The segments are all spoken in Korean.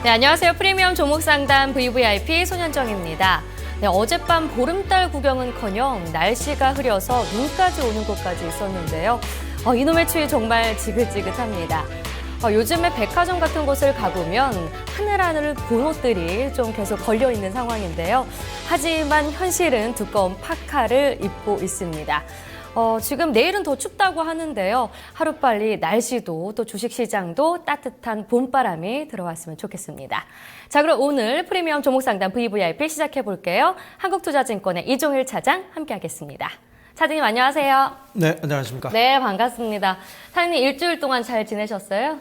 네, 안녕하세요. 프리미엄 종목 상담 VVIP 손현정입니다. 네, 어젯밤 보름달 구경은커녕 날씨가 흐려서 눈까지 오는 곳까지 있었는데요. 이놈의 추위 정말 지긋지긋합니다. 요즘에 백화점 같은 곳을 가보면 하늘하늘 본 옷들이 좀 계속 걸려있는 상황인데요. 하지만 현실은 두꺼운 파카를 입고 있습니다. 지금 내일은 더 춥다고 하는데요. 하루빨리 날씨도 또 주식시장도 따뜻한 봄바람이 들어왔으면 좋겠습니다. 자, 그럼 오늘 프리미엄 종목상담 VVIP 시작해볼게요. 한국투자증권의 이종일 차장 함께하겠습니다. 차장님 안녕하세요. 네, 안녕하십니까. 네, 반갑습니다. 차장님 일주일 동안 잘 지내셨어요?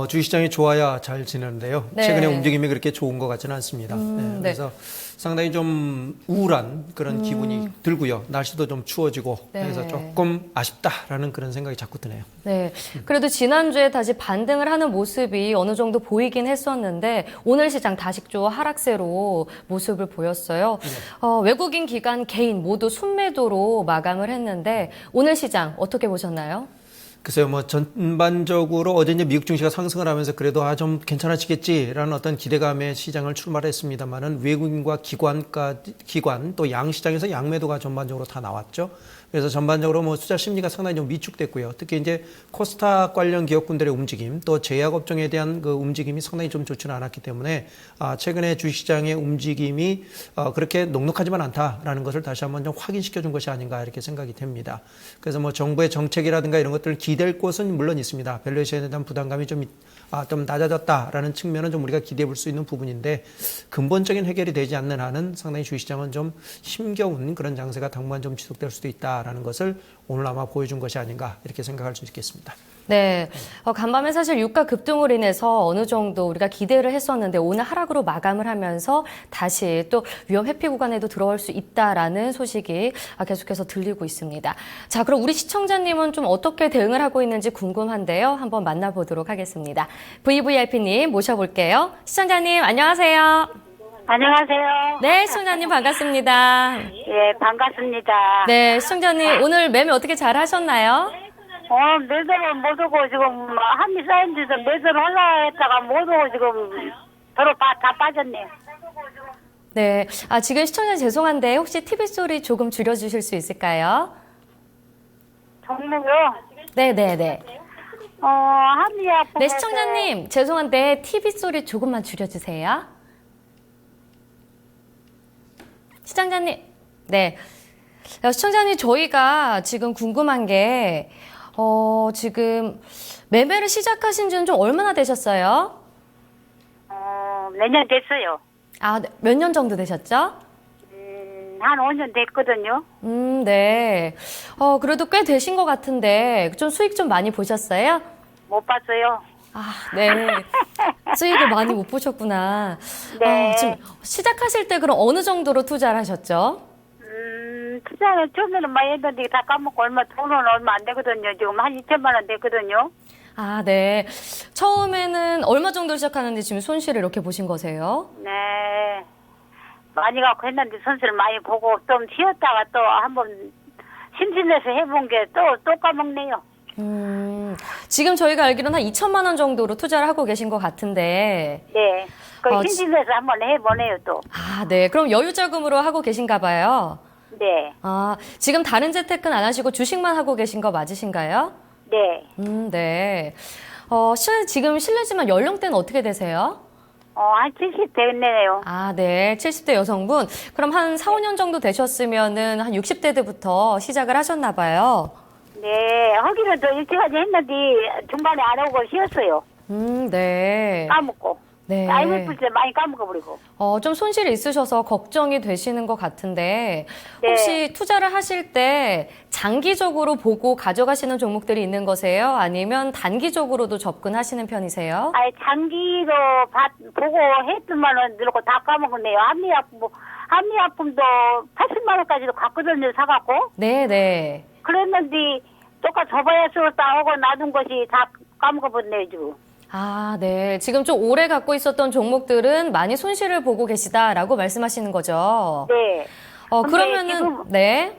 주식시장이 좋아야 잘 지내는데요. 네. 최근에 움직임이 그렇게 좋은 것 같지는 않습니다. 네, 그래서 상당히 좀 우울한 그런 기분이 들고요. 날씨도 좀 추워지고 그래서 조금 아쉽다라는 그런 생각이 자꾸 드네요. 네, 그래도 지난주에 다시 반등을 하는 모습이 어느 정도 보이긴 했었는데 오늘 시장 다식조 하락세로 모습을 보였어요. 외국인 기관 개인 모두 순매도로 마감을 했는데 오늘 시장 어떻게 보셨나요? 글쎄요, 전반적으로 어제 이제 미국 증시가 상승을 하면서 그래도 좀 괜찮아지겠지라는 어떤 기대감에 시장을 출발했습니다만은 외국인과 기관 또 양시장에서 양매도가 전반적으로 다 나왔죠. 그래서 전반적으로 투자 심리가 상당히 좀 위축됐고요. 특히 이제 코스닥 관련 기업군들의 움직임, 또 제약업종에 대한 그 움직임이 상당히 좀 좋지는 않았기 때문에 최근에 주식시장의 움직임이 그렇게 녹록하지만 않다라는 것을 다시 한번 좀 확인시켜 준 것이 아닌가 이렇게 생각이 됩니다. 그래서 정부의 정책이라든가 이런 것들을 기댈 곳은 물론 있습니다. 밸류에이션에 대한 부담감이 좀 낮아졌다라는 측면은 좀 우리가 기대해 볼 수 있는 부분인데 근본적인 해결이 되지 않는 한은 상당히 주식시장은 좀 힘겨운 그런 장세가 당분간 좀 지속될 수도 있다라는 것을 오늘 아마 보여준 것이 아닌가 이렇게 생각할 수 있겠습니다. 네, 간밤에 사실 유가 급등으로 인해서 어느 정도 우리가 기대를 했었는데 오늘 하락으로 마감을 하면서 다시 또 위험 회피 구간에도 들어올 수 있다라는 소식이 계속해서 들리고 있습니다. 자, 그럼 우리 시청자님은 좀 어떻게 대응을 하고 있는지 궁금한데요. 한번 만나보도록 하겠습니다. VVIP님 모셔볼게요. 시청자님 안녕하세요. 안녕하세요. 네, 시청자님 반갑습니다. 예, 반갑습니다. 네, 시청자님 오늘 매매 어떻게 잘 하셨나요? 매도를 못 오고 지금 한미 쌓인 데서 매도를 하려고 했다가 못 오고 지금 도로 다 빠졌네요. 네, 지금 시청자 죄송한데 혹시 TV 소리 조금 줄여주실 수 있을까요? 종목요? 네네네. 한미약품. 네, 시청자님 죄송한데 TV 소리 조금만 줄여주세요. 시청자님, 네. 시청자님 저희가 지금 궁금한 게 지금 매매를 시작하신 지는 좀 얼마나 되셨어요? 몇 년 됐어요. 몇 년 정도 되셨죠? 한 5년 됐거든요. 네. 그래도 꽤 되신 것 같은데 좀 수익 좀 많이 보셨어요? 못 봤어요. 네. 수익을 많이 못 보셨구나. 네. 지금 시작하실 때 그럼 어느 정도로 투자를 하셨죠? 투자는 처음에는 많이 했는데 다 까먹고 돈은 얼마 안 되거든요. 지금 한 2천만 원 됐거든요. 네. 처음에는 얼마 정도 시작하는데 지금 손실을 이렇게 보신 거세요? 네. 많이 갖고 했는데 손실을 많이 보고 좀 쉬었다가 또 한번 심심해서 해본 게 또 까먹네요. 지금 저희가 알기로는 한 2천만 원 정도로 투자를 하고 계신 것 같은데. 네. 심심해서 한번 해보네요, 또. 네. 그럼 여유 자금으로 하고 계신가 봐요. 네. 지금 다른 재테크는 안 하시고 주식만 하고 계신 거 맞으신가요? 네. 네. 지금 실례지만 연령대는 어떻게 되세요? 한 70 됐네요. 네. 70대 여성분. 그럼 한 4, 5년 정도 되셨으면은 한 60대 때부터 시작을 하셨나 봐요. 네. 하기는 더 일찍까지 했는데 중간에 안 오고 쉬었어요. 네. 까먹고. 네. IMF 때 많이 까먹어버리고. 좀 손실이 있으셔서 걱정이 되시는 것 같은데 네. 혹시 투자를 하실 때 장기적으로 보고 가져가시는 종목들이 있는 거세요? 아니면 단기적으로도 접근하시는 편이세요? 장기로 보고 했더만은 늘고 다 까먹었네요. 한미약품도 80만 원까지도 갔거든요, 사갖고. 네네. 그랬는데 똑같이 접어야 쓰었다 하고 놔둔 것이 다 까먹어버렸네요, 지금. 네. 지금 좀 오래 갖고 있었던 종목들은 많이 손실을 보고 계시다라고 말씀하시는 거죠? 네. 그러면은, 네.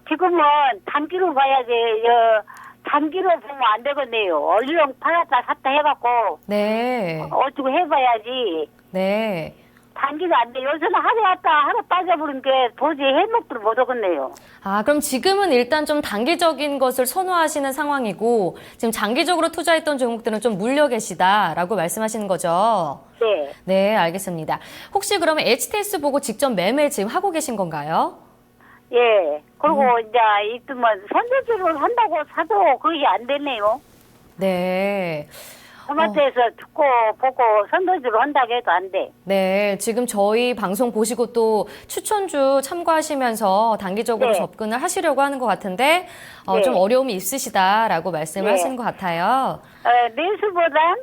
지금은 단기로 봐야지, 단기로 보면 안 되겠네요. 얼른 팔았다 샀다 해갖고 네. 어떻게 해봐야지. 네. 단기가 안 돼. 요새는 하루 왔다 하루 빠져버린 게 도저히 해먹지를 못하겠네요. 아, 그럼 지금은 일단 좀 단기적인 것을 선호하시는 상황이고, 지금 장기적으로 투자했던 종목들은 좀 물려 계시다라고 말씀하시는 거죠? 네. 네, 알겠습니다. 혹시 그러면 HTS 보고 직접 매매 지금 하고 계신 건가요? 예. 그리고 이제 있으면 선제주를 한다고 사도 그게 안 되네요. 네. 토마토에서 듣고 보고 선도주로 한다고 해도 안 돼. 네, 지금 저희 방송 보시고 또 추천주 참고하시면서 단기적으로 네. 접근을 하시려고 하는 것 같은데, 네. 좀 어려움이 있으시다라고 말씀을 네. 하시는 것 같아요. 매수보단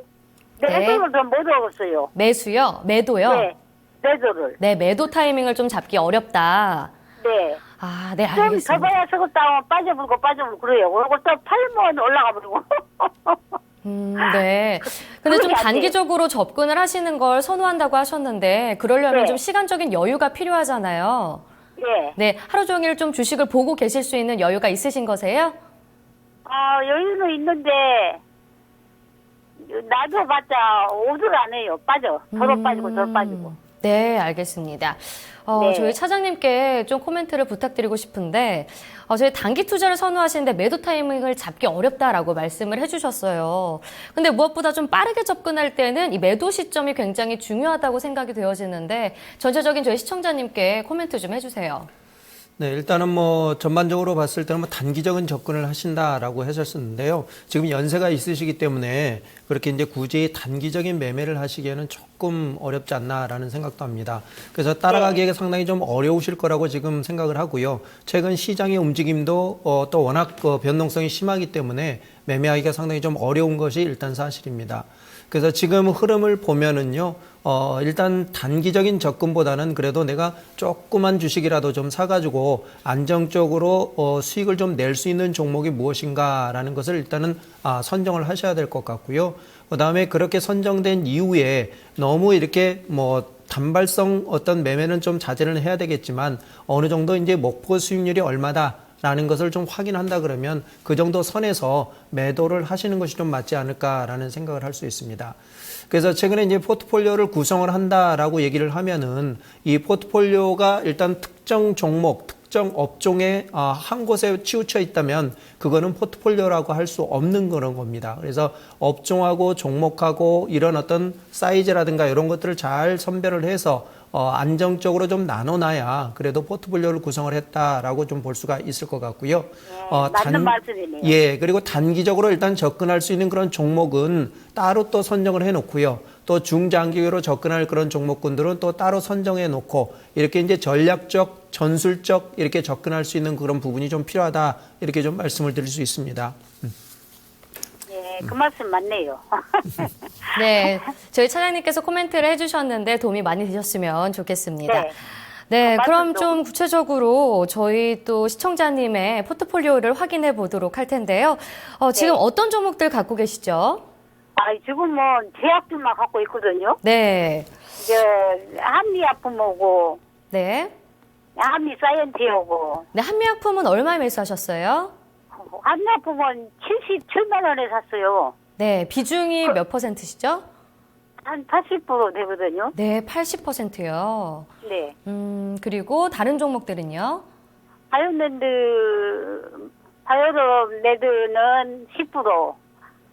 네. 매도를 더 못 얻었어요. 매수요? 매도요? 네. 매도를. 네, 매도 타이밍을 좀 잡기 어렵다. 네. 아, 네, 좀 알겠습니다. 더 봐야 쓰겠다 하면 빠져불고 그래요. 그리고 또 팔면 올라가 버리고. 네. 근데 좀 그러게 안 돼요. 단기적으로 접근을 하시는 걸 선호한다고 하셨는데, 그러려면 네. 좀 시간적인 여유가 필요하잖아요. 예. 네, 하루 종일 좀 주식을 보고 계실 수 있는 여유가 있으신 거세요? 여유는 있는데, 놔둬봤자 오들 안 해요. 빠져. 더러 빠지고 덜 빠지고. 네, 알겠습니다. 네. 저희 차장님께 좀 코멘트를 부탁드리고 싶은데, 저희 단기 투자를 선호하시는데 매도 타이밍을 잡기 어렵다라고 말씀을 해주셨어요. 근데 무엇보다 좀 빠르게 접근할 때는 이 매도 시점이 굉장히 중요하다고 생각이 되어지는데, 전체적인 저희 시청자님께 코멘트 좀 해주세요. 네, 일단은 뭐 전반적으로 봤을 때는 뭐 단기적인 접근을 하신다라고 하셨었는데요. 지금 연세가 있으시기 때문에 그렇게 이제 굳이 단기적인 매매를 하시기에는 조금 어렵지 않나라는 생각도 합니다. 그래서 따라가기가 상당히 좀 어려우실 거라고 지금 생각을 하고요. 최근 시장의 움직임도 또 워낙 변동성이 심하기 때문에 매매하기가 상당히 좀 어려운 것이 일단 사실입니다. 그래서 지금 흐름을 보면은요, 일단 단기적인 접근보다는 그래도 내가 조그만 주식이라도 좀 사가지고 안정적으로 수익을 좀 낼 수 있는 종목이 무엇인가라는 것을 일단은 선정을 하셔야 될 것 같고요. 그 다음에 그렇게 선정된 이후에 너무 이렇게 뭐 단발성 어떤 매매는 좀 자제를 해야 되겠지만 어느 정도 이제 목표 수익률이 얼마다 라는 것을 좀 확인한다 그러면 그 정도 선에서 매도를 하시는 것이 좀 맞지 않을까라는 생각을 할 수 있습니다. 그래서 최근에 이제 포트폴리오를 구성을 한다라고 얘기를 하면은 이 포트폴리오가 일단 특정 종목, 특정 업종에 한 곳에 치우쳐 있다면 그거는 포트폴리오라고 할 수 없는 그런 겁니다. 그래서 업종하고 종목하고 이런 어떤 사이즈라든가 이런 것들을 잘 선별을 해서 안정적으로 좀 나눠놔야 그래도 포트폴리오를 구성을 했다라고 좀 볼 수가 있을 것 같고요. 맞는 말씀이네요. 예, 그리고 단기적으로 일단 접근할 수 있는 그런 종목은 따로 또 선정을 해놓고요. 또 중장기로 접근할 그런 종목군들은 또 따로 선정해 놓고 이렇게 이제 전략적, 전술적 이렇게 접근할 수 있는 그런 부분이 좀 필요하다 이렇게 좀 말씀을 드릴 수 있습니다. 예, 그 말씀 맞네요. 네, 저희 차장님께서 코멘트를 해주셨는데 도움이 많이 되셨으면 좋겠습니다. 네. 네, 그럼 맞죠. 좀 구체적으로 저희 또 시청자님의 포트폴리오를 확인해 보도록 할 텐데요. 지금 어떤 종목들 갖고 계시죠? 지금 뭐 제약주만 갖고 있거든요. 네, 한미약품하고 네. 한미사이언티하고 네, 한미약품은 얼마에 매수하셨어요? 한미약품은 77만 원에 샀어요. 네, 비중이 몇 %시죠? 한 80% 되거든요. 네, 80%요. 네. 그리고 다른 종목들은요? 바이오로레드는 10%.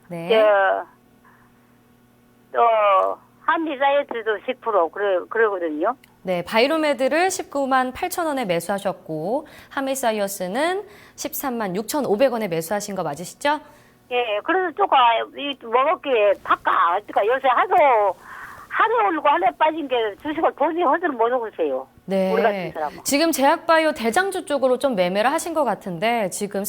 네. 또 한미사이언티도 10% 그러거든요. 네, 바이로메드를 19만 8천 원에 매수하셨고 하미사이어스는 13만 6,500원에 매수하신 거 맞으시죠? 예, 그래서 조금 먹었기에 바까. 그러니까 요새 하루 오르고 하루 빠진 게 주식을 도저히 허들 못 오세요. 우리 같은 네. 사람은. 지금 제약바이오 대장주 쪽으로 좀 매매를 하신 것 같은데 지금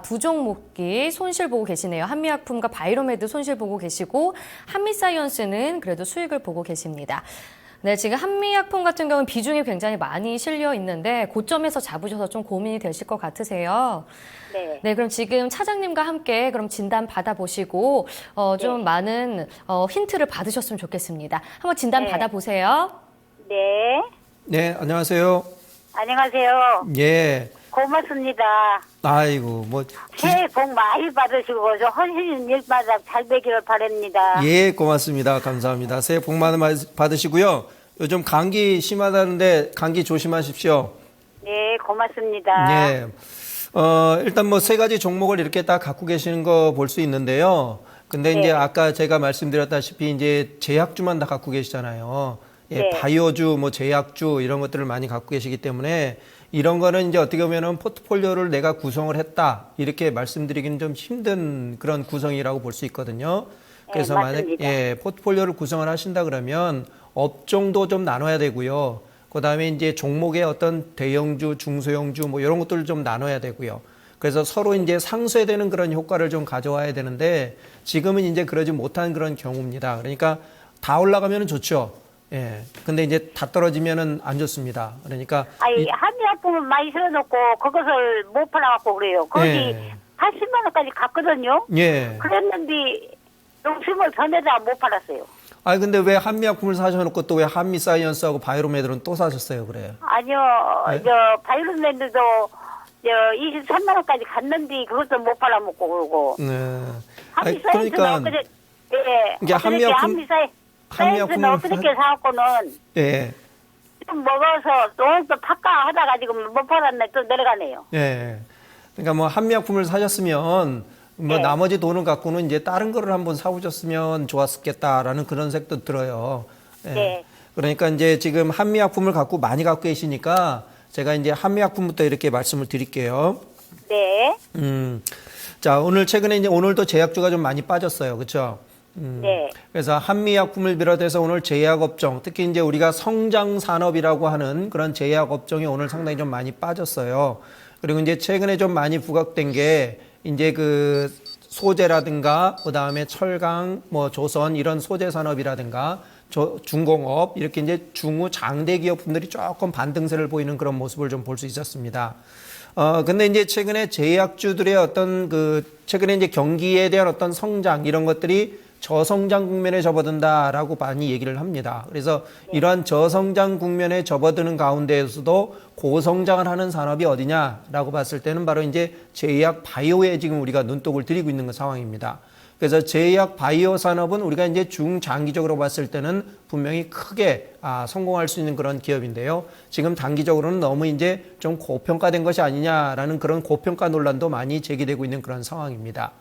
두 종목이 손실 보고 계시네요. 한미약품과 바이로메드 손실 보고 계시고 한미사이언스는 그래도 수익을 보고 계십니다. 네, 지금 한미약품 같은 경우는 비중이 굉장히 많이 실려 있는데 고점에서 잡으셔서 좀 고민이 되실 것 같으세요. 네. 네, 그럼 지금 차장님과 함께 그럼 진단 받아보시고 좀 많은 힌트를 받으셨으면 좋겠습니다. 한번 진단 네. 받아보세요. 네. 네, 안녕하세요. 안녕하세요. 예. 고맙습니다. 아이고, 뭐. 새해 복 많이 받으시고, 저 헌신 일마다 잘 되기를 바랍니다. 예, 고맙습니다. 감사합니다. 새해 복 많이 받으시고요. 요즘 감기 심하다는데 감기 조심하십시오. 네, 고맙습니다. 예. 일단 뭐 세 가지 종목을 이렇게 딱 갖고 계시는 거 볼 수 있는데요. 근데 네. 이제 아까 제가 말씀드렸다시피 이제 제약주만 다 갖고 계시잖아요. 예, 네. 바이오주, 뭐 제약주 이런 것들을 많이 갖고 계시기 때문에 이런 거는 이제 어떻게 보면은 포트폴리오를 내가 구성을 했다 이렇게 말씀드리기는 좀 힘든 그런 구성이라고 볼 수 있거든요. 그래서 네, 만약 맞습니다. 예, 포트폴리오를 구성을 하신다 그러면 업종도 좀 나눠야 되고요. 그다음에 이제 종목의 어떤 대형주, 중소형주 뭐 이런 것들을 좀 나눠야 되고요. 그래서 서로 이제 상쇄되는 그런 효과를 좀 가져와야 되는데 지금은 이제 그러지 못한 그런 경우입니다. 그러니까 다 올라가면 좋죠. 예. 근데 이제 다 떨어지면은 안 좋습니다. 그러니까 아니, 한의약품은 많이 실어놓고, 그것을 못 팔아갖고 그래요. 거기 예. 80만 원까지 갔거든요. 예. 그랬는데, 용심을 전에다 못 팔았어요. 아 근데 왜 한미약품을 사셔놓고 또 왜 한미사이언스하고 바이오메드는 또 사셨어요, 그래? 아니요, 네? 바이올린랜드도 23만 원까지 갔는데, 그것도 못 팔아먹고 그러고. 네. 아니, 한미사이언스는 그러니까 엊그제, 예, 이게 엊그저께 한미약품을 한미사이언스는 엊그저께 사갖고는, 예. 좀 먹어서 또 팔까 하다가 지금 못 팔았네. 또 내려가네요. 예. 그러니까 뭐 한미약품을 사셨으면 뭐 네. 나머지 돈을 갖고는 이제 다른 거를 한번 사오셨으면 좋았겠다라는 그런 생각도 들어요. 예. 네. 그러니까 이제 지금 한미약품을 많이 갖고 계시니까 제가 이제 한미약품부터 이렇게 말씀을 드릴게요. 네. 자, 최근에 이제 오늘도 제약주가 좀 많이 빠졌어요. 그렇죠? 네. 그래서 한미약품을 비롯해서 오늘 제약업종, 특히 이제 우리가 성장산업이라고 하는 그런 제약업종이 오늘 상당히 좀 많이 빠졌어요. 그리고 이제 최근에 좀 많이 부각된 게 이제 그 소재라든가 그다음에 철강, 뭐 조선 이런 소재 산업이라든가 중공업 이렇게 이제 중후 장대 기업분들이 조금 반등세를 보이는 그런 모습을 좀 볼 수 있었습니다. 근데 이제 최근에 제약주들의 어떤 최근에 이제 경기에 대한 어떤 성장 이런 것들이 저성장 국면에 접어든다라고 많이 얘기를 합니다. 그래서 이러한 저성장 국면에 접어드는 가운데에서도 고성장을 하는 산업이 어디냐라고 봤을 때는 바로 이제 제약 바이오에 지금 우리가 눈독을 들이고 있는 상황입니다. 그래서 제약 바이오 산업은 우리가 이제 중장기적으로 봤을 때는 분명히 크게 성공할 수 있는 그런 기업인데요. 지금 단기적으로는 너무 이제 좀 고평가된 것이 아니냐라는 그런 고평가 논란도 많이 제기되고 있는 그런 상황입니다.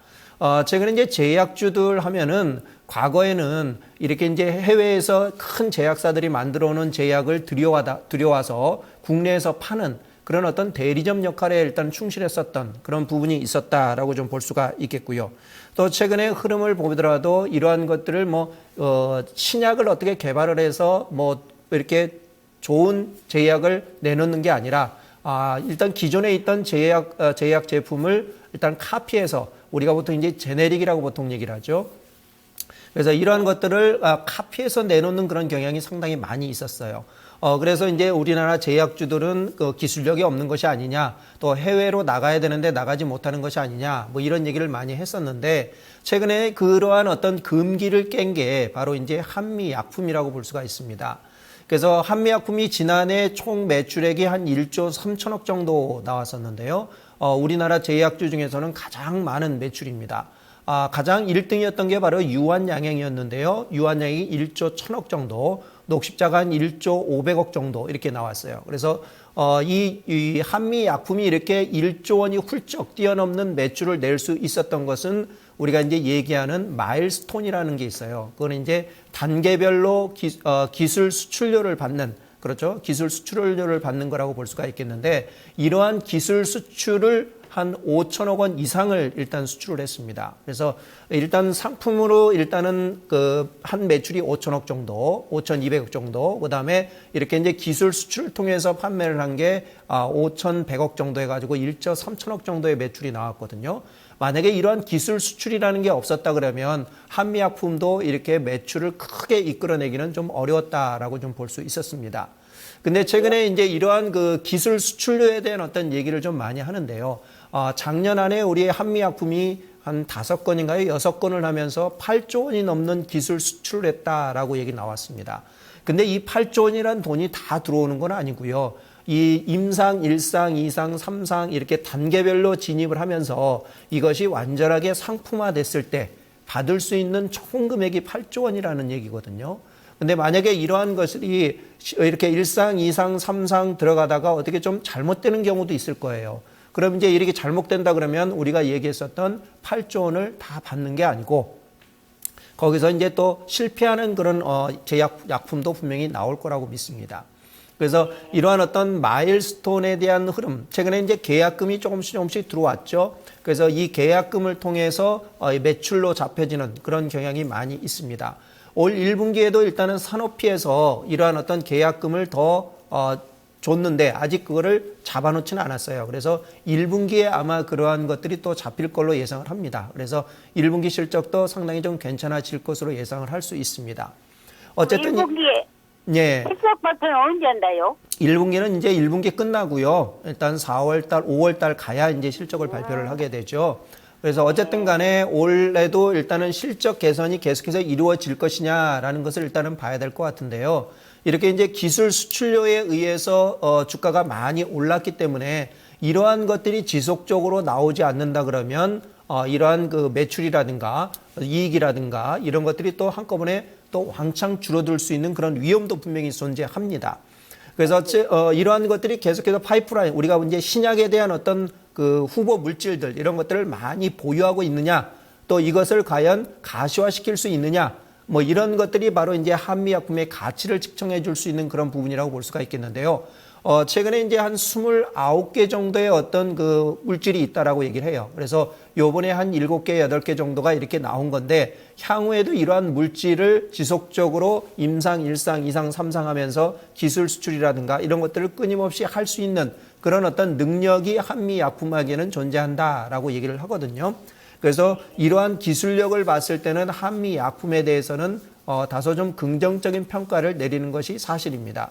최근에 이제 제약주들 하면은 과거에는 이렇게 이제 해외에서 큰 제약사들이 만들어 오는 제약을 들여와서 국내에서 파는 그런 어떤 대리점 역할에 일단 충실했었던 그런 부분이 있었다라고 좀 볼 수가 있겠고요. 또 최근에 흐름을 보더라도 이러한 것들을 신약을 어떻게 개발을 해서 이렇게 좋은 제약을 내놓는 게 아니라 일단 기존에 있던 제약 제품을 일단 카피해서 우리가 보통 이제 제네릭이라고 보통 얘기를 하죠. 그래서 이러한 것들을 카피해서 내놓는 그런 경향이 상당히 많이 있었어요. 그래서 이제 우리나라 제약주들은 기술력이 없는 것이 아니냐, 또 해외로 나가야 되는데 나가지 못하는 것이 아니냐, 뭐 이런 얘기를 많이 했었는데, 최근에 그러한 어떤 금기를 깬 게 바로 이제 한미약품이라고 볼 수가 있습니다. 그래서 한미약품이 지난해 총 매출액이 한 1조 3천억 정도 나왔었는데요. 우리나라 제약주 중에서는 가장 많은 매출입니다. 가장 1등이었던 게 바로 유한양행이었는데요. 유한양행이 1조 1천억 정도, 녹십자가 한 1조 500억 정도 이렇게 나왔어요. 그래서 이 한미약품이 이렇게 1조 원이 훌쩍 뛰어넘는 매출을 낼 수 있었던 것은 우리가 이제 얘기하는 마일스톤이라는 게 있어요. 그거는 이제 단계별로 기술 수출료를 받는, 그렇죠? 기술 수출료를 받는 거라고 볼 수가 있겠는데, 이러한 기술 수출을 한 5천억 원 이상을 일단 수출을 했습니다. 그래서 일단 상품으로 일단은 한 매출이 5천억 정도, 5,200억 정도, 그 다음에 이렇게 이제 기술 수출을 통해서 판매를 한 게 5,100억 정도 해가지고 1조 3천억 정도의 매출이 나왔거든요. 만약에 이러한 기술 수출이라는 게 없었다 그러면 한미약품도 이렇게 매출을 크게 이끌어내기는 좀 어려웠다라고 좀 볼 수 있었습니다. 근데 최근에 이제 이러한 기술 수출료에 대한 어떤 얘기를 좀 많이 하는데요. 작년 안에 우리 한미약품이 한 5건인가요? 6건을 하면서 8조 원이 넘는 기술 수출을 했다라고 얘기 나왔습니다. 근데 이 8조 원이란 돈이 다 들어오는 건 아니고요. 이 임상, 1상, 2상, 3상 이렇게 단계별로 진입을 하면서 이것이 완전하게 상품화됐을 때 받을 수 있는 총 금액이 8조 원이라는 얘기거든요. 근데 만약에 이러한 것이 이렇게 1상, 2상, 3상 들어가다가 어떻게 좀 잘못되는 경우도 있을 거예요. 그럼 이제 이렇게 잘못된다 그러면 우리가 얘기했었던 8조 원을 다 받는 게 아니고 거기서 이제 또 실패하는 그런 제약품도 분명히 나올 거라고 믿습니다. 그래서 이러한 어떤 마일스톤에 대한 흐름, 최근에 이제 계약금이 조금씩 들어왔죠. 그래서 이 계약금을 통해서 매출로 잡혀지는 그런 경향이 많이 있습니다. 올 1분기에도 일단은 산업피에서 이러한 어떤 계약금을 더 줬는데 아직 그거를 잡아놓지는 않았어요. 그래서 1분기에 아마 그러한 것들이 또 잡힐 걸로 예상을 합니다. 그래서 1분기 실적도 상당히 좀 괜찮아질 것으로 예상을 할 수 있습니다. 어쨌든 1분기에 예. 실적 발표는 언제 한다요? 1분기는 이제 1분기 끝나고요. 일단 4월달, 5월달 가야 이제 실적을 발표를 하게 되죠. 그래서 어쨌든 간에 올해도 일단은 실적 개선이 계속해서 이루어질 것이냐라는 것을 일단은 봐야 될 것 같은데요. 이렇게 이제 기술 수출료에 의해서 주가가 많이 올랐기 때문에 이러한 것들이 지속적으로 나오지 않는다 그러면 이러한 그 매출이라든가 이익이라든가 이런 것들이 또 한꺼번에 또 왕창 줄어들 수 있는 그런 위험도 분명히 존재합니다. 그래서 이러한 것들이 계속해서 파이프라인, 우리가 이제 신약에 대한 어떤 그 후보 물질들 이런 것들을 많이 보유하고 있느냐, 또 이것을 과연 가시화시킬 수 있느냐, 뭐 이런 것들이 바로 이제 한미약품의 가치를 측정해 줄 수 있는 그런 부분이라고 볼 수가 있겠는데요. 최근에 이제 한 29개 정도의 어떤 그 물질이 있다라고 얘기를 해요. 그래서 요번에 한 7개, 8개 정도가 이렇게 나온 건데 향후에도 이러한 물질을 지속적으로 임상, 1상, 2상, 3상 하면서 기술 수출이라든가 이런 것들을 끊임없이 할 수 있는 그런 어떤 능력이 한미약품학에는 존재한다라고 얘기를 하거든요. 그래서 이러한 기술력을 봤을 때는 한미약품에 대해서는 다소 좀 긍정적인 평가를 내리는 것이 사실입니다.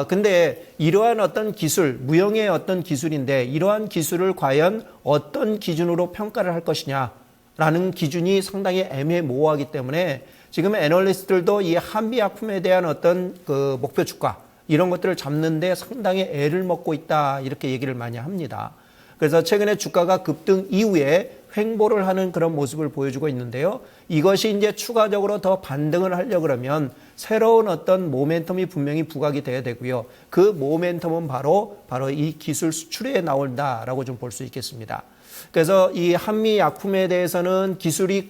근데 이러한 어떤 기술, 무형의 어떤 기술인데 이러한 기술을 과연 어떤 기준으로 평가를 할 것이냐라는 기준이 상당히 애매모호하기 때문에 지금 애널리스트들도 이 한미약품에 대한 어떤 그 목표 주가 이런 것들을 잡는데 상당히 애를 먹고 있다 이렇게 얘기를 많이 합니다. 그래서 최근에 주가가 급등 이후에 횡보를 하는 그런 모습을 보여주고 있는데요. 이것이 이제 추가적으로 더 반등을 하려고 그러면 새로운 어떤 모멘텀이 분명히 부각이 돼야 되고요. 그 모멘텀은 바로 이 기술 수출에 나온다라고 좀 볼 수 있겠습니다. 그래서 이 한미약품에 대해서는 기술이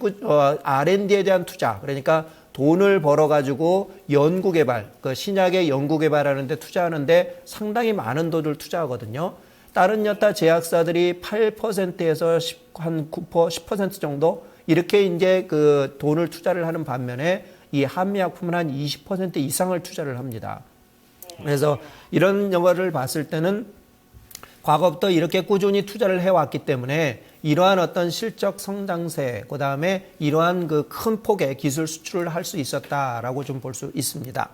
R&D에 대한 투자, 그러니까 돈을 벌어가지고 연구개발, 그 신약의 연구개발하는데 투자하는데 상당히 많은 돈을 투자하거든요. 다른 여타 제약사들이 8%에서 한 9%, 10% 정도 이렇게 이제 그 돈을 투자를 하는 반면에 이 한미약품은 한 20% 이상을 투자를 합니다. 그래서 이런 영화를 봤을 때는 과거부터 이렇게 꾸준히 투자를 해왔기 때문에 이러한 어떤 실적 성장세, 그 다음에 이러한 그 큰 폭의 기술 수출을 할 수 있었다라고 좀 볼 수 있습니다.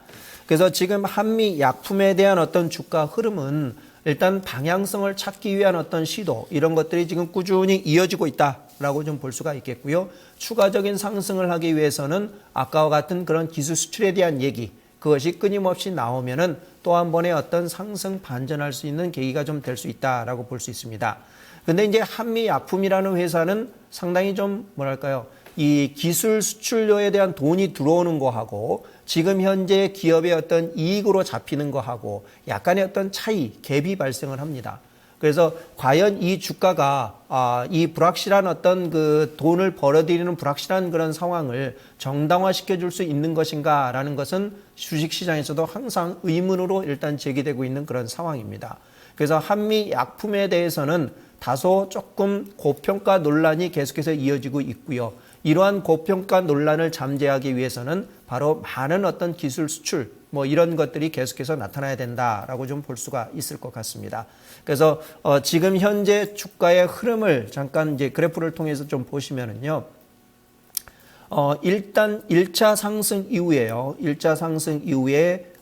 그래서 지금 한미약품에 대한 어떤 주가 흐름은 일단 방향성을 찾기 위한 어떤 시도 이런 것들이 지금 꾸준히 이어지고 있다라고 좀 볼 수가 있겠고요. 추가적인 상승을 하기 위해서는 아까와 같은 그런 기술 수출에 대한 얘기 그것이 끊임없이 나오면은 또 한 번의 어떤 상승 반전할 수 있는 계기가 좀 될 수 있다라고 볼 수 있습니다. 근데 이제 한미약품이라는 회사는 상당히 좀 뭐랄까요? 이 기술 수출료에 대한 돈이 들어오는 거하고 지금 현재 기업의 어떤 이익으로 잡히는 거하고 약간의 어떤 차이, 갭이 발생을 합니다. 그래서 과연 이 주가가 이 불확실한 어떤 그 돈을 벌어들이는 불확실한 그런 상황을 정당화시켜 줄 수 있는 것인가라는 것은 주식시장에서도 항상 의문으로 일단 제기되고 있는 그런 상황입니다. 그래서 한미약품에 대해서는 다소 조금 고평가 논란이 계속해서 이어지고 있고요. 이러한 고평가 논란을 잠재하기 위해서는 바로 많은 어떤 기술 수출 뭐 이런 것들이 계속해서 나타나야 된다라고 좀 볼 수가 있을 것 같습니다. 그래서 지금 현재 주가의 흐름을 잠깐 이제 그래프를 통해서 좀 보시면은요. 일단 1차 상승 이후에요. 1차 상승 이후에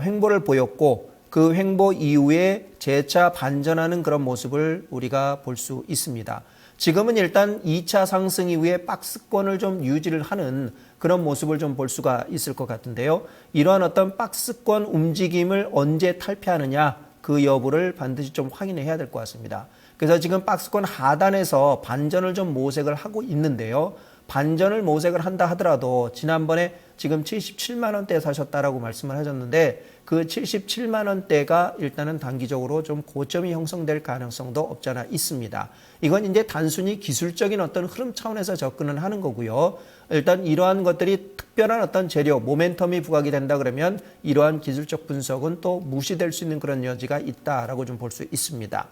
횡보를 보였고 그 횡보 이후에 재차 반전하는 그런 모습을 우리가 볼 수 있습니다. 지금은 일단 2차 상승 이후에 박스권을 좀 유지를 하는 그런 모습을 좀 볼 수가 있을 것 같은데요. 이러한 어떤 박스권 움직임을 언제 탈피하느냐 그 여부를 반드시 좀 확인해야 될 것 같습니다. 그래서 지금 박스권 하단에서 반전을 좀 모색을 하고 있는데요. 반전을 모색을 한다 하더라도 지난번에 지금 77만 원대에 사셨다라고 말씀을 하셨는데 그 77만 원대가 일단은 단기적으로 좀 고점이 형성될 가능성도 없지 않아 있습니다. 이건 이제 단순히 기술적인 어떤 흐름 차원에서 접근을 하는 거고요. 일단 이러한 것들이 특별한 어떤 재료, 모멘텀이 부각이 된다 그러면 이러한 기술적 분석은 또 무시될 수 있는 그런 여지가 있다라고 좀 볼 수 있습니다.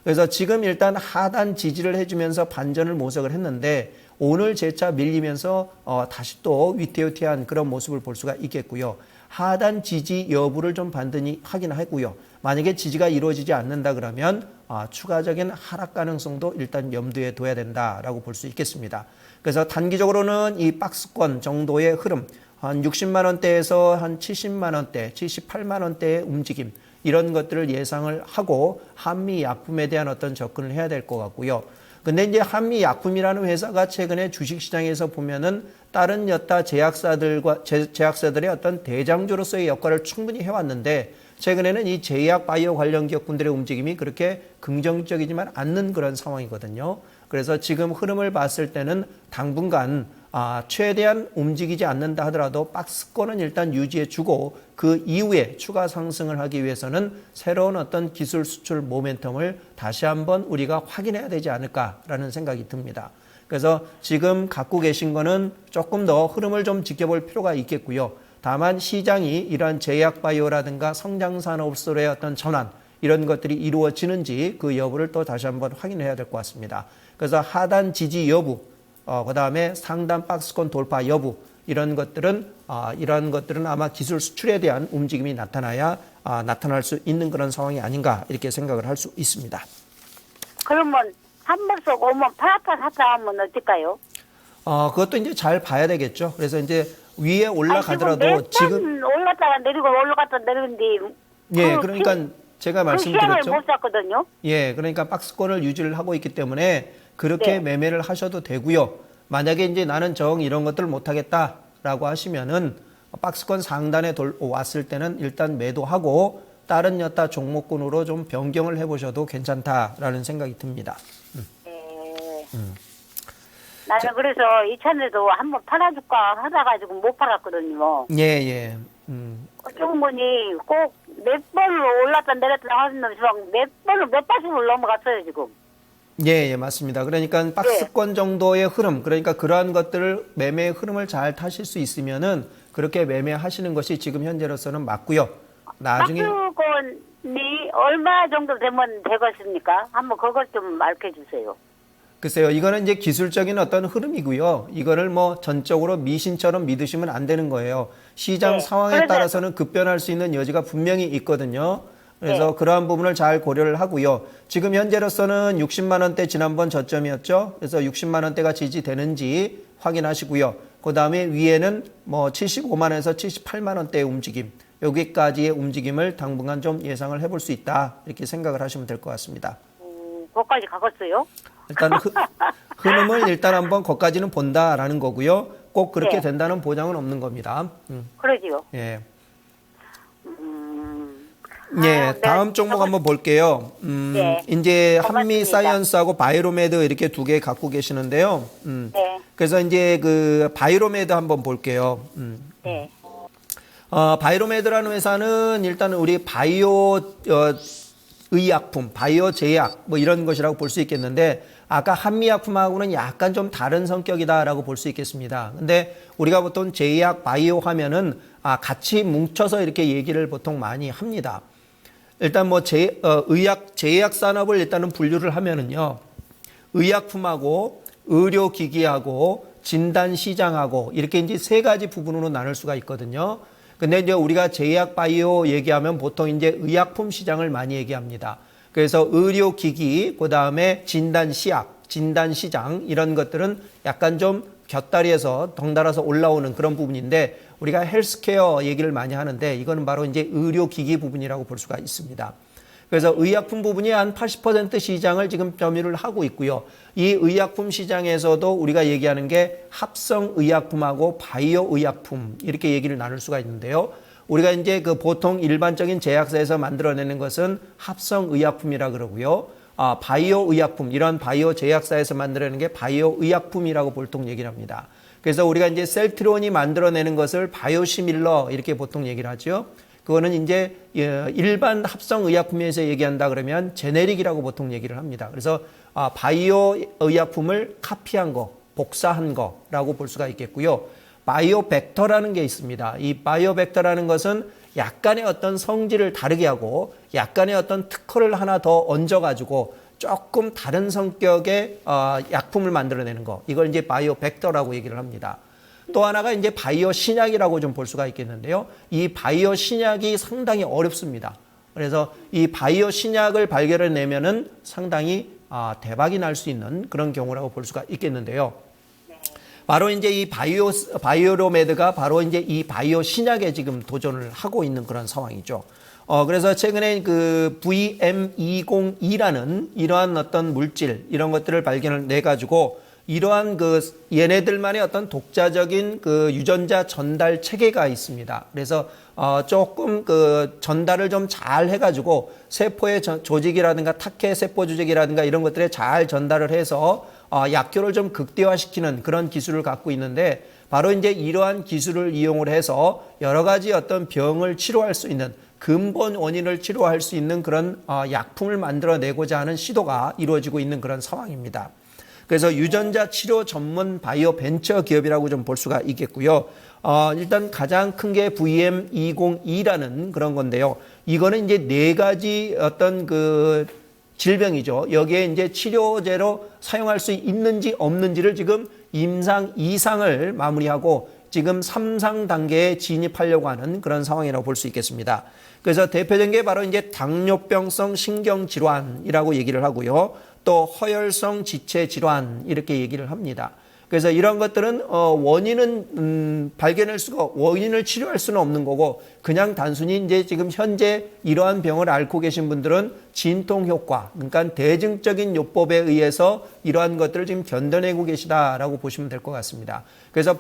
그래서 지금 일단 하단 지지를 해주면서 반전을 모색을 했는데 오늘 재차 밀리면서 다시 또 위태위태한 그런 모습을 볼 수가 있겠고요. 하단 지지 여부를 좀 반드시 확인하고요. 만약에 지지가 이루어지지 않는다 그러면 추가적인 하락 가능성도 일단 염두에 둬야 된다라고 볼 수 있겠습니다. 그래서 단기적으로는 이 박스권 정도의 흐름, 한 60만 원대에서 한 70만 원대, 78만 원대의 움직임 이런 것들을 예상을 하고 한미 약품에 대한 어떤 접근을 해야 될 것 같고요. 근데 이제 한미 약품이라는 회사가 최근에 주식시장에서 보면은 다른 여타 제약사들의 어떤 대장주로서의 역할을 충분히 해왔는데 최근에는 이 제약 바이오 관련 기업군들의 움직임이 그렇게 긍정적이지만 않는 그런 상황이거든요. 그래서 지금 흐름을 봤을 때는 당분간 최대한 움직이지 않는다 하더라도 박스권은 일단 유지해주고 그 이후에 추가 상승을 하기 위해서는 새로운 어떤 기술 수출 모멘텀을 다시 한번 우리가 확인해야 되지 않을까라는 생각이 듭니다. 그래서 지금 갖고 계신 거는 조금 더 흐름을 좀 지켜볼 필요가 있겠고요. 다만 시장이 이러한 제약바이오라든가 성장산업으로의 어떤 전환 이런 것들이 이루어지는지 그 여부를 또 다시 한번 확인해야 될 것 같습니다. 그래서 하단 지지 여부, 그 다음에 상단 박스권 돌파 여부 이런 것들은 아마 기술 수출에 대한 움직임이 나타나야 나타날 수 있는 그런 상황이 아닌가 이렇게 생각을 할 수 있습니다. 그러면 한 번 쏘고 오면 팔았다 샀다 하면 어떨까요? 그것도 이제 잘 봐야 되겠죠. 그래서 이제 위에 올라가더라도 지금 올랐다가 내리고 올라갔다 내리는데 예, 그러니까 제가 말씀드렸죠. 못 샀거든요. 예, 그러니까 박스권을 유지를 하고 있기 때문에 그렇게 매매를 하셔도 되고요. 만약에 이제 나는 이런 것들을 못 하겠다라고 하시면은 박스권 상단에 왔을 때는 일단 매도하고 다른 여타 종목군으로 좀 변경을 해보셔도 괜찮다라는 생각이 듭니다. 나는 그래서 이참에도 한번 팔아줄까 하다가지고 못 팔았거든요. 예. 조금 보니 꼭 몇 번을 올랐다 내렸다 하시면서 몇 번씩을 넘어갔어요 지금. 예, 맞습니다. 그러니까 박스권 정도의 흐름, 그러니까 그러한 것들을 매매의 흐름을 잘 타실 수 있으면은 그렇게 매매하시는 것이 지금 현재로서는 맞고요. 나중에 박스권이 얼마 정도 되면 되겠습니까? 한번 그것 좀 알려 주세요. 글쎄요, 이거는 이제 기술적인 어떤 흐름이고요. 이거를 뭐 전적으로 미신처럼 믿으시면 안 되는 거예요. 시장 상황에 따라서는 급변할 수 있는 여지가 분명히 있거든요. 그래서 그러한 부분을 잘 고려를 하고요. 지금 현재로서는 60만 원대 지난번 저점이었죠. 그래서 60만 원대가 지지되는지 확인하시고요. 그 다음에 위에는 뭐 75만 원에서 78만 원대의 움직임, 여기까지의 움직임을 당분간 좀 예상을 해볼 수 있다. 이렇게 생각을 하시면 될 것 같습니다. 거기까지 가겠어요? 일단 흐름을 일단 한번 거기까지는 본다라는 거고요. 꼭 그렇게 된다는 보장은 없는 겁니다. 그러지요. 예. 예, 다음 종목 한번 볼게요. 이제 한미 사이언스하고 바이로메드 이렇게 두 개 갖고 계시는데요. 그래서 이제 그 바이로메드 한번 볼게요. 바이로메드라는 회사는 일단은 우리 바이오 의약품, 바이오 제약 뭐 이런 것이라고 볼 수 있겠는데 아까 한미약품하고는 약간 좀 다른 성격이다라고 볼 수 있겠습니다. 근데 우리가 보통 제약, 바이오 하면은 같이 뭉쳐서 이렇게 얘기를 보통 많이 합니다. 일단 뭐 제약 산업을 일단은 분류를 하면은요. 의약품하고 의료기기하고 진단시장하고 이렇게 이제 세 가지 부분으로 나눌 수가 있거든요. 근데 이제 우리가 제약 바이오 얘기하면 보통 이제 의약품 시장을 많이 얘기합니다. 그래서 의료기기, 그 다음에 진단시약, 진단시장 이런 것들은 약간 좀 곁다리에서 덩달아서 올라오는 그런 부분인데 우리가 헬스케어 얘기를 많이 하는데 이거는 바로 이제 의료기기 부분이라고 볼 수가 있습니다. 그래서 의약품 부분이 한 80% 시장을 지금 점유를 하고 있고요. 이 의약품 시장에서도 우리가 얘기하는 게 합성 의약품하고 바이오 의약품 이렇게 얘기를 나눌 수가 있는데요. 우리가 이제 그 보통 일반적인 제약사에서 만들어내는 것은 합성의약품이라 그러고요. 바이오 의약품, 이런 바이오 제약사에서 만들어내는 게 바이오 의약품이라고 보통 얘기를 합니다. 그래서 우리가 이제 셀트론이 만들어내는 것을 바이오시밀러 이렇게 보통 얘기를 하죠. 그거는 이제 일반 합성 의약품에서 얘기한다 그러면 제네릭이라고 보통 얘기를 합니다. 그래서 바이오 의약품을 카피한 거, 복사한 거라고 볼 수가 있겠고요. 바이오벡터라는 게 있습니다. 이 바이오벡터라는 것은 약간의 어떤 성질을 다르게 하고 약간의 어떤 특허를 하나 더 얹어가지고 조금 다른 성격의 약품을 만들어내는 거. 이걸 이제 바이오벡터라고 얘기를 합니다. 또 하나가 이제 바이오 신약이라고 좀 볼 수가 있겠는데요. 이 바이오 신약이 상당히 어렵습니다. 그래서 이 바이오 신약을 발견해내면은 상당히 대박이 날 수 있는 그런 경우라고 볼 수가 있겠는데요. 바로 이제 이 바이오로메드가 바로 이제 이 바이오 신약에 지금 도전을 하고 있는 그런 상황이죠. 그래서 최근에 그 VM202라는 이러한 어떤 물질, 이런 것들을 발견을 내가지고 이러한 그 얘네들만의 어떤 독자적인 그 유전자 전달 체계가 있습니다. 그래서 조금 그 전달을 좀 잘 해가지고 세포의 조직이라든가 탁해 세포 조직이라든가 이런 것들에 잘 전달을 해서 약효를 좀 극대화시키는 그런 기술을 갖고 있는데, 바로 이제 이러한 기술을 이용을 해서 여러 가지 어떤 병을 치료할 수 있는, 근본 원인을 치료할 수 있는 그런 약품을 만들어내고자 하는 시도가 이루어지고 있는 그런 상황입니다. 그래서 유전자 치료 전문 바이오 벤처 기업이라고 좀 볼 수가 있겠고요. 일단 가장 큰 게 VM202라는 그런 건데요. 이거는 이제 4가지 어떤 그 질병이죠. 여기에 이제 치료제로 사용할 수 있는지 없는지를 지금 임상 2상을 마무리하고 지금 3상 단계에 진입하려고 하는 그런 상황이라고 볼 수 있겠습니다. 그래서 대표적인 게 바로 이제 당뇨병성 신경질환이라고 얘기를 하고요. 또 허혈성 지체 질환 이렇게 얘기를 합니다. 그래서 이런 것들은 원인은 발견할 수가, 원인을 치료할 수는 없는 거고, 그냥 단순히 이제 지금 현재 이러한 병을 앓고 계신 분들은 진통 효과, 그러니까 대증적인 요법에 의해서 이러한 것들을 지금 견뎌내고 계시다라고 보시면 될 것 같습니다. 그래서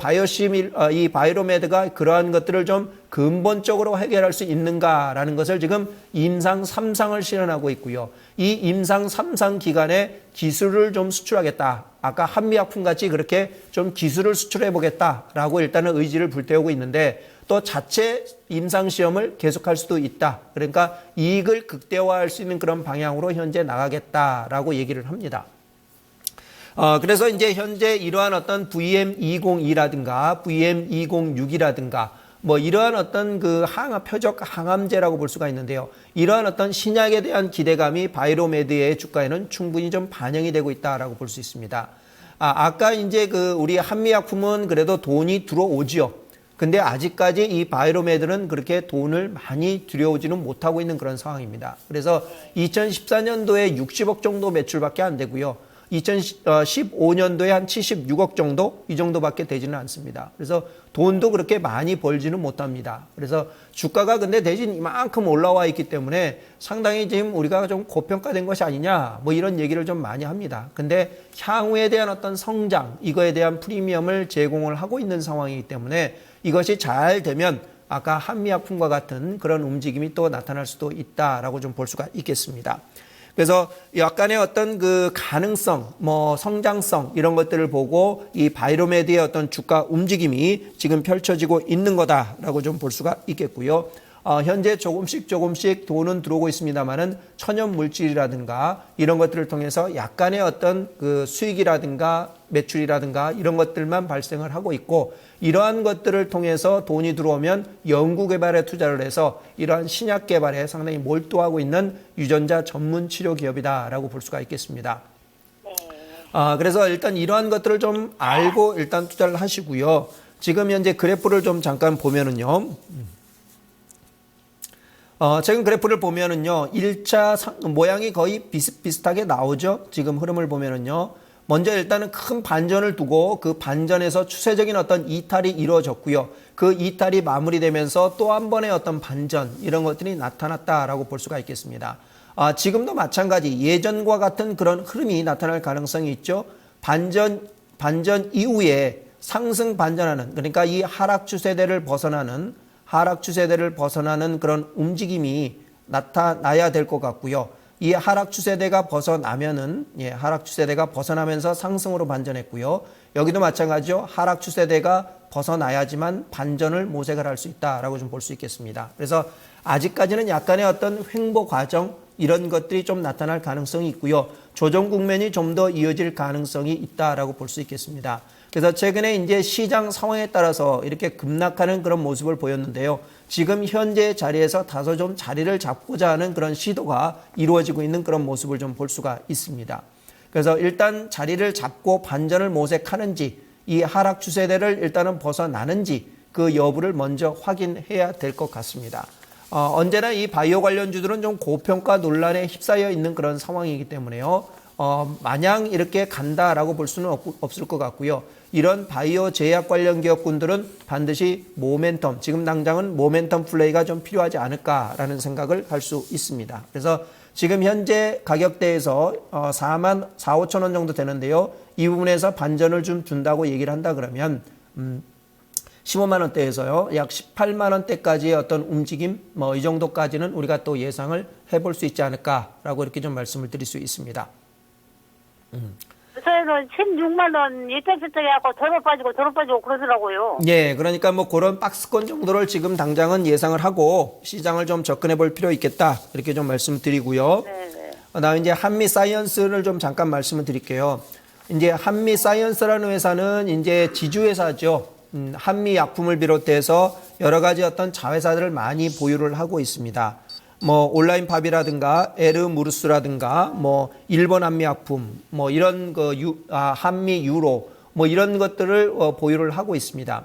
이 바이로메드가 그러한 것들을 좀 근본적으로 해결할 수 있는가라는 것을 지금 임상 3상을 실현하고 있고요. 이 임상 3상 기간에 기술을 좀 수출하겠다. 아까 한미약품 같이 그렇게 좀 기술을 수출해 보겠다라고 일단은 의지를 불태우고 있는데, 또 자체 임상시험을 계속할 수도 있다. 그러니까 이익을 극대화할 수 있는 그런 방향으로 현재 나가겠다라고 얘기를 합니다. 그래서 이제 현재 이러한 어떤 VM202라든가 VM206이라든가 뭐 이러한 어떤 그 표적 항암제라고 볼 수가 있는데요. 이러한 어떤 신약에 대한 기대감이 바이로메드의 주가에는 충분히 좀 반영이 되고 있다라고 볼 수 있습니다. 아까 이제 그 우리 한미약품은 그래도 돈이 들어오지요. 근데 아직까지 이 바이로메드는 그렇게 돈을 많이 들여오지는 못하고 있는 그런 상황입니다. 그래서 2014년도에 60억 정도 매출밖에 안 되고요. 2015년도에 한 76억 정도? 이 정도밖에 되지는 않습니다. 그래서 돈도 그렇게 많이 벌지는 못합니다. 그래서 주가가 근데 대신 이만큼 올라와 있기 때문에 상당히 지금 우리가 좀 고평가된 것이 아니냐, 뭐 이런 얘기를 좀 많이 합니다. 근데 향후에 대한 어떤 성장, 이거에 대한 프리미엄을 제공을 하고 있는 상황이기 때문에 이것이 잘 되면 아까 한미약품과 같은 그런 움직임이 또 나타날 수도 있다라고 좀 볼 수가 있겠습니다. 그래서 약간의 어떤 그 가능성, 뭐 성장성 이런 것들을 보고 이 바이로메드의 어떤 주가 움직임이 지금 펼쳐지고 있는 거다라고 좀 볼 수가 있겠고요. 현재 조금씩 돈은 들어오고 있습니다만은 천연 물질이라든가 이런 것들을 통해서 약간의 어떤 그 수익이라든가 매출이라든가 이런 것들만 발생을 하고 있고, 이러한 것들을 통해서 돈이 들어오면 연구개발에 투자를 해서 이러한 신약 개발에 상당히 몰두하고 있는 유전자 전문 치료 기업이다라고 볼 수가 있겠습니다. 그래서 일단 이러한 것들을 좀 알고 일단 투자를 하시고요. 지금 현재 그래프를 좀 잠깐 보면은요. 최근 그래프를 보면은요, 1차 모양이 거의 비슷비슷하게 나오죠. 지금 흐름을 보면은요. 먼저 일단은 큰 반전을 두고 그 반전에서 추세적인 어떤 이탈이 이루어졌고요. 그 이탈이 마무리되면서 또 한 번의 어떤 반전, 이런 것들이 나타났다라고 볼 수가 있겠습니다. 지금도 마찬가지 예전과 같은 그런 흐름이 나타날 가능성이 있죠. 반전 이후에 상승 반전하는, 그러니까 이 하락 추세대를 벗어나는 하락 추세대를 벗어나는 그런 움직임이 나타나야 될 것 같고요. 이 하락 추세대가 벗어나면은 하락 추세대가 벗어나면서 상승으로 반전했고요. 여기도 마찬가지죠. 하락 추세대가 벗어나야지만 반전을 모색을 할 수 있다라고 좀 볼 수 있겠습니다. 그래서 아직까지는 약간의 어떤 횡보 과정 이런 것들이 좀 나타날 가능성이 있고요. 조정 국면이 좀 더 이어질 가능성이 있다라고 볼 수 있겠습니다. 그래서 최근에 이제 시장 상황에 따라서 이렇게 급락하는 그런 모습을 보였는데요. 지금 현재 자리에서 다소 좀 자리를 잡고자 하는 그런 시도가 이루어지고 있는 그런 모습을 좀 볼 수가 있습니다. 그래서 일단 자리를 잡고 반전을 모색하는지 이 하락 추세대를 일단은 벗어나는지 그 여부를 먼저 확인해야 될 것 같습니다. 언제나 이 바이오 관련주들은 좀 고평가 논란에 휩싸여 있는 그런 상황이기 때문에요. 마냥 이렇게 간다라고 볼 수는 없을 것 같고요. 이런 바이오 제약 관련 기업군들은 반드시 모멘텀, 지금 당장은 모멘텀 플레이가 좀 필요하지 않을까라는 생각을 할 수 있습니다. 그래서 지금 현재 가격대에서 4만 4, 5천 원 정도 되는데요. 이 부분에서 반전을 좀 준다고 얘기를 한다 그러면 15만 원대에서요. 약 18만 원대까지의 어떤 움직임 이 정도까지는 우리가 또 예상을 해볼 수 있지 않을까라고 이렇게 좀 말씀을 드릴 수 있습니다. 저희는 16만 원 이때저때 하고 도로 빠지고 그러더라고요. 예, 그러니까 뭐 그런 박스권 정도를 지금 당장은 예상을 하고 시장을 좀 접근해 볼 필요 있겠다 이렇게 좀 말씀드리고요. 네네. 그다음에 이제 한미 사이언스를 좀 잠깐 말씀을 드릴게요. 이제 한미 사이언스라는 회사는 이제 지주회사죠. 한미 약품을 비롯해서 여러 가지 어떤 자회사들을 많이 보유를 하고 있습니다. 뭐 온라인 팝이라든가 에르무르스라든가 뭐 일본 한미약품 뭐 이런 한미 유로 뭐 이런 것들을 보유를 하고 있습니다.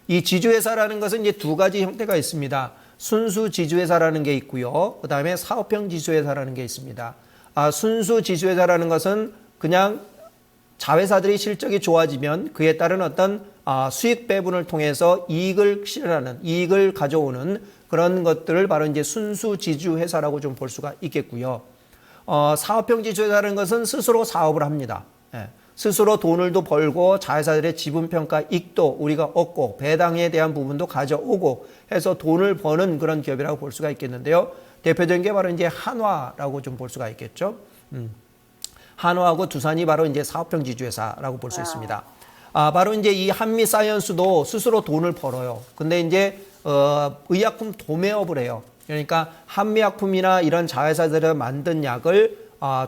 이 지주회사라는 것은 이제 두 가지 형태가 있습니다. 순수 지주회사라는 게 있고요. 그다음에 사업형 지주회사라는 게 있습니다. 순수 지주회사라는 것은 그냥 자회사들이 실적이 좋아지면 그에 따른 어떤 수익 배분을 통해서 이익을 실현하는, 이익을 가져오는 그런 것들을 바로 이제 순수 지주회사라고 좀 볼 수가 있겠고요. 사업형 지주회사라는 것은 스스로 사업을 합니다. 스스로 돈을 또 벌고 자회사들의 지분평가 이익도 우리가 얻고 배당에 대한 부분도 가져오고 해서 돈을 버는 그런 기업이라고 볼 수가 있겠는데요. 대표적인 게 바로 이제 한화라고 좀 볼 수가 있겠죠. 한화하고 두산이 바로 이제 사업형 지주회사라고 볼 수 있습니다. 바로 이제 이 한미 사이언스도 스스로 돈을 벌어요. 근데 이제 의약품 도매업을 해요. 그러니까 한미약품이나 이런 자회사들이 만든 약을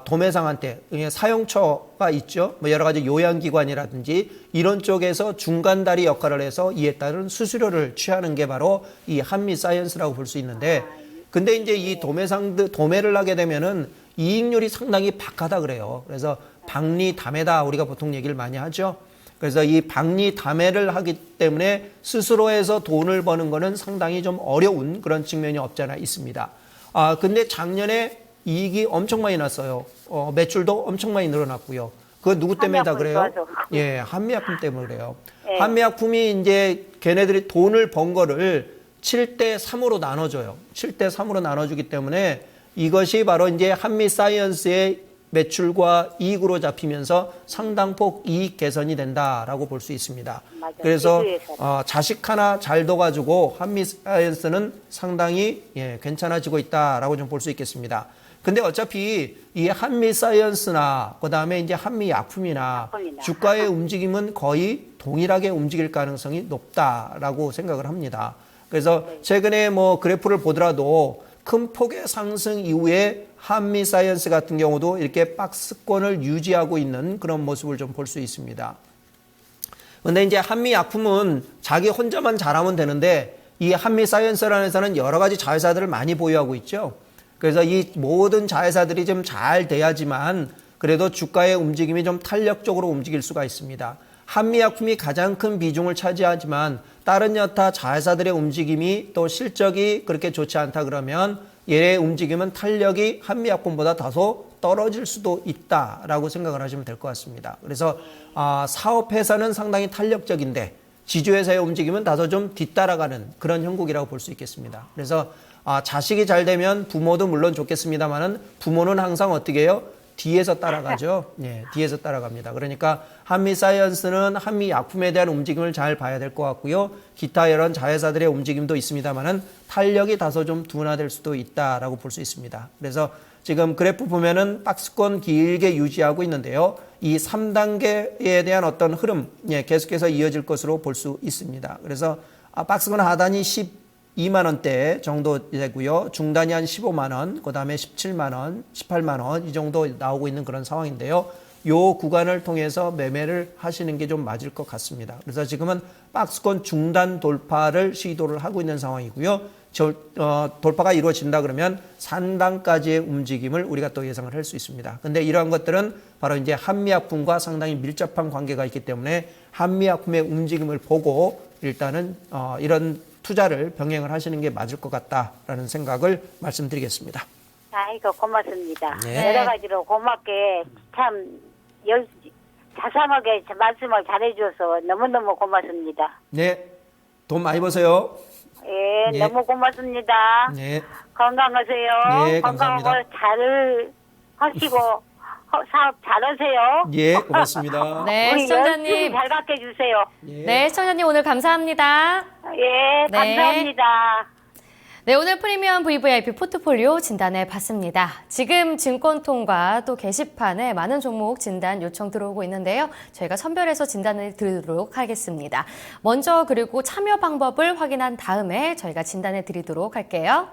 도매상한테 사용처가 있죠. 뭐 여러 가지 요양기관이라든지 이런 쪽에서 중간다리 역할을 해서 이에 따른 수수료를 취하는 게 바로 이 한미 사이언스라고 볼 수 있는데, 근데 이제 이 도매를 하게 되면은 이익률이 상당히 박하다 그래요. 그래서 박리담회다 우리가 보통 얘기를 많이 하죠. 그래서 이 박리담회를 하기 때문에 스스로 해서 돈을 버는 거는 상당히 좀 어려운 그런 측면이 없지 않아 있습니다. 근데 작년에 이익이 엄청 많이 났어요. 매출도 엄청 많이 늘어났고요. 그거 누구 때문에 다 그래요? 예, 한미약품 때문에 그래요. 네. 한미약품이 이제 걔네들이 돈을 번 거를 7대 3으로 나눠줘요. 7대 3으로 나눠주기 때문에 이것이 바로 이제 한미 사이언스의 매출과 이익으로 잡히면서 상당폭 이익 개선이 된다라고 볼 수 있습니다. 맞아요. 그래서 자식 하나 잘 둬가지고 한미 사이언스는 상당히 괜찮아지고 있다라고 좀 볼 수 있겠습니다. 근데 어차피 이 한미 사이언스나 그다음에 이제 한미 약품이나 주가의 움직임은 거의 동일하게 움직일 가능성이 높다라고 생각을 합니다. 그래서 최근에 뭐 그래프를 보더라도 큰 폭의 상승 이후에 한미 사이언스 같은 경우도 이렇게 박스권을 유지하고 있는 그런 모습을 좀 볼 수 있습니다. 그런데 이제 한미 약품은 자기 혼자만 잘하면 되는데 이 한미 사이언스라는 회사는 여러 가지 자회사들을 많이 보유하고 있죠. 그래서 이 모든 자회사들이 좀 잘 돼야지만 그래도 주가의 움직임이 좀 탄력적으로 움직일 수가 있습니다. 한미약품이 가장 큰 비중을 차지하지만 다른 여타 자회사들의 움직임이 또 실적이 그렇게 좋지 않다 그러면 얘의 움직임은 탄력이 한미약품보다 다소 떨어질 수도 있다라고 생각을 하시면 될 것 같습니다. 그래서 사업회사는 상당히 탄력적인데 지주회사의 움직임은 다소 좀 뒤따라가는 그런 형국이라고 볼 수 있겠습니다. 그래서 자식이 잘 되면 부모도 물론 좋겠습니다만은 부모는 항상 어떻게 해요? 뒤에서 따라가죠. 예, 뒤에서 따라갑니다. 그러니까 한미사이언스는 한미약품에 대한 움직임을 잘 봐야 될 것 같고요. 기타 이런 자회사들의 움직임도 있습니다만은 탄력이 다소 좀 둔화될 수도 있다라고 볼 수 있습니다. 그래서 지금 그래프 보면은 박스권 길게 유지하고 있는데요. 이 3단계에 대한 어떤 흐름, 예, 계속해서 이어질 것으로 볼 수 있습니다. 그래서 박스권 하단이 12만 원대 정도 되고요. 중단이 한 15만 원, 그다음에 17만 원, 18만 원 이 정도 나오고 있는 그런 상황인데요. 요 구간을 통해서 매매를 하시는 게 좀 맞을 것 같습니다. 그래서 지금은 박스권 중단 돌파를 시도를 하고 있는 상황이고요. 돌파가 이루어진다 그러면 상단까지의 움직임을 우리가 또 예상을 할 수 있습니다. 근데 이러한 것들은 바로 이제 한미약품과 상당히 밀접한 관계가 있기 때문에 한미약품의 움직임을 보고 일단은 이런 투자를 병행을 하시는 게 맞을 것 같다라는 생각을 말씀드리겠습니다. 아이고 고맙습니다. 네. 여러 가지로 고맙게 참 자상하게 말씀을 잘해주셔서 너무너무 고맙습니다. 네, 돈 많이 버세요. 예, 네. 너무 고맙습니다. 네, 건강하세요. 네, 건강하고 감사합니다. 잘 하시고 사업 잘하세요. 예, 고맙습니다. 네, 우리 시청자님. 열심히 잘 갖게 해주세요. 예. 네, 시청자님 오늘 감사합니다. 예, 네. 감사합니다. 네, 오늘 프리미엄 VVIP 포트폴리오 진단해 봤습니다. 지금 증권통과 또 게시판에 많은 종목 진단 요청 들어오고 있는데요. 저희가 선별해서 진단을 드리도록 하겠습니다. 먼저 그리고 참여 방법을 확인한 다음에 저희가 진단해 드리도록 할게요.